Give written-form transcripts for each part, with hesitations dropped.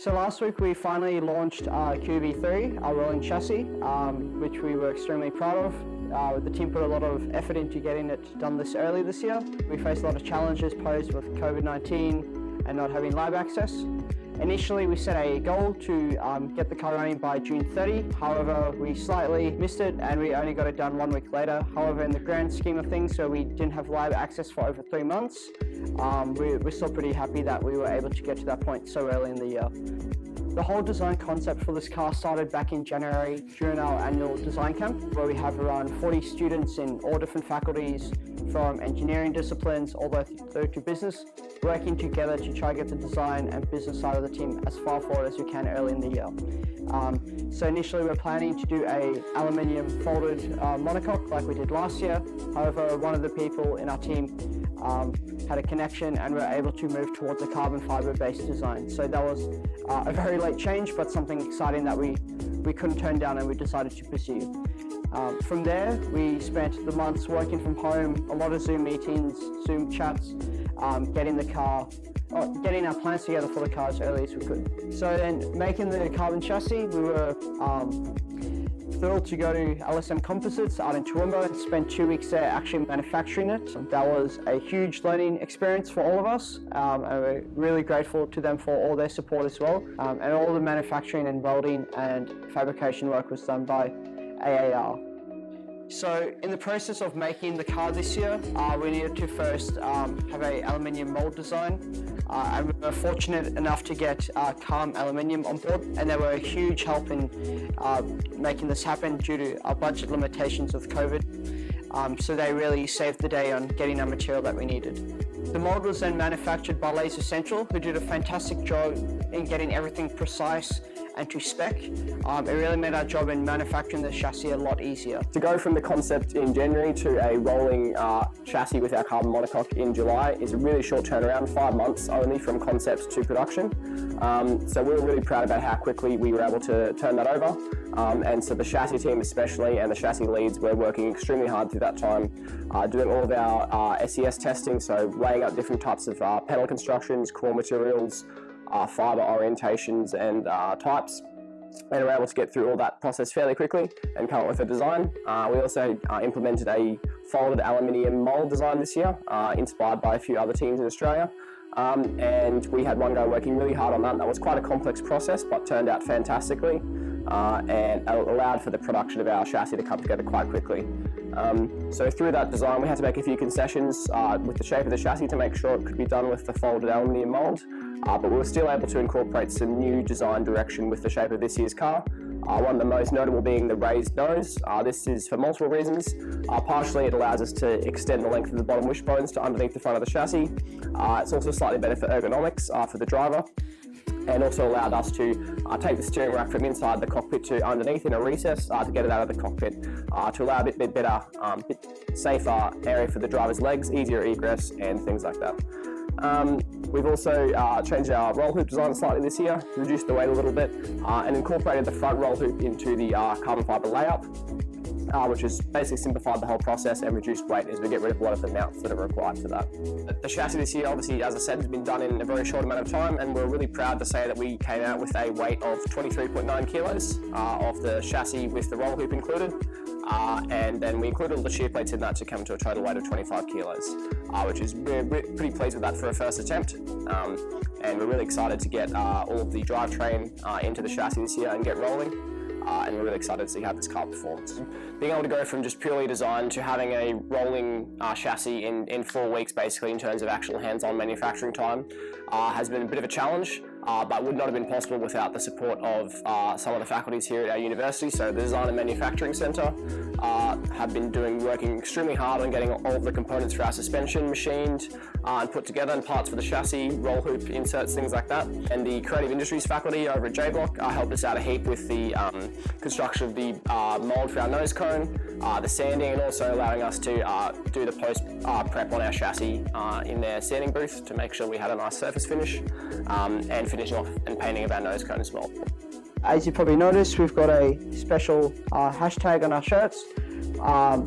So last week we finally launched QEV-3, our rolling chassis, which we were extremely proud of. The team put a lot of effort into getting it done this early this year. We faced a lot of challenges posed with COVID-19 and not having lab access. Initially we set a goal to get the car running by June 30, however we slightly missed it and we only got it done 1 week later. However, in the grand scheme of things, so we didn't have lab access for over 3 months, we're still pretty happy that we were able to get to that point so early in the year. The whole design concept for this car started back in January during our annual design camp, where we have around 40 students in all different faculties from engineering disciplines all the way through to business, working together to try to get the design and business side of the team as far forward as we can early in the year. So initially we're planning to do a aluminium folded monocoque like we did last year. However, one of the people in our team had a connection and we were able to move towards a carbon fiber based design. So that was a very late change, but something exciting that we couldn't turn down and we decided to pursue. From there, we spent the months working from home, a lot of Zoom meetings, Zoom chats, getting our plans together for the car as early as we could. So then, making the carbon chassis, we were thrilled to go to LSM Composites out in Toowoomba and spend 2 weeks there actually manufacturing it. That was a huge learning experience for all of us, and we're really grateful to them for all their support as well. And all the manufacturing and welding and fabrication work was done by AAR. So in the process of making the car this year, we needed to first have a aluminium mold design, and we were fortunate enough to get Calm Aluminium on board, and they were a huge help in making this happen due to our budget limitations with COVID. So they really saved the day on getting our material that we needed. The mold was then manufactured by Laser Central, who did a fantastic job in getting everything precise and to spec. It really made our job in manufacturing the chassis a lot easier. To go from the concept in January to a rolling chassis with our carbon monocoque in July is a really short turnaround, 5 months only from concept to production. So we were really proud about how quickly we were able to turn that over. And so the chassis team especially and the chassis leads were working extremely hard through that time, doing all of our SES testing, so weighing up different types of panel constructions, core materials, fibre orientations and types, and we're able to get through all that process fairly quickly and come up with a design. We also implemented a folded aluminium mould design this year, inspired by a few other teams in Australia, and we had one guy working really hard on that. That was quite a complex process but turned out fantastically, and allowed for the production of our chassis to come together quite quickly. So through that design we had to make a few concessions with the shape of the chassis to make sure it could be done with the folded aluminium mould, but we were still able to incorporate some new design direction with the shape of this year's car. One of the most notable being the raised nose. This is for multiple reasons. Partially it allows us to extend the length of the bottom wishbones to underneath the front of the chassis. It's also slightly better for ergonomics for the driver, and also allowed us to take the steering rack from inside the cockpit to underneath in a recess to get it out of the cockpit, to allow a bit better, bit safer area for the driver's legs, easier egress and things like that. We've also changed our roll hoop design slightly this year, reduced the weight a little bit, and incorporated the front roll hoop into the carbon fibre layout, which has basically simplified the whole process and reduced weight as we get rid of a lot of the mounts that are required for that. The chassis this year, obviously, as I said, has been done in a very short amount of time, and we're really proud to say that we came out with a weight of 23.9 kilos of the chassis with the roll hoop included, and then we included all the shear plates in that to come to a total weight of 25 kilos, which is we're pretty pleased with that for a first attempt, and we're really excited to get all of the drivetrain into the chassis this year and get rolling. And we're really excited to see how this car performs. Being able to go from just purely design to having a rolling chassis in 4 weeks basically in terms of actual hands-on manufacturing time has been a bit of a challenge, but would not have been possible without the support of some of the faculties here at our university. So the Design and Manufacturing Centre have been working extremely hard on getting all of the components for our suspension machined and put together, and parts for the chassis, roll hoop inserts, things like that. And the Creative Industries faculty over at J-Block helped us out a heap with the construction of the mould for our nose cone, the sanding, and also allowing us to do the post prep on our chassis in their sanding booth to make sure we had a nice surface finish, and finishing off and painting of our nose cone as well. As you probably noticed, we've got a special hashtag on our shirts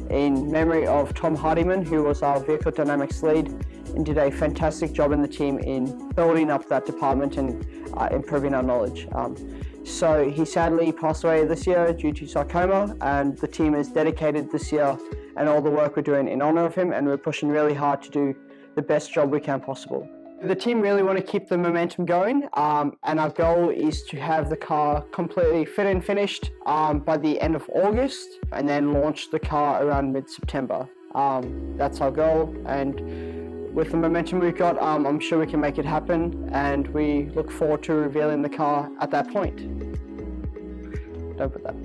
in memory of Tom Hardiman, who was our vehicle dynamics lead and did a fantastic job in the team in building up that department and improving our knowledge. So he sadly passed away this year due to sarcoma, and the team is dedicated this year and all the work we're doing in honor of him, and we're pushing really hard to do the best job we can possible. The team really want to keep the momentum going, and our goal is to have the car completely fit and finished by the end of August, and then launch the car around mid-September. That's our goal, and with the momentum we've got, I'm sure we can make it happen, and we look forward to revealing the car at that point. Don't put that.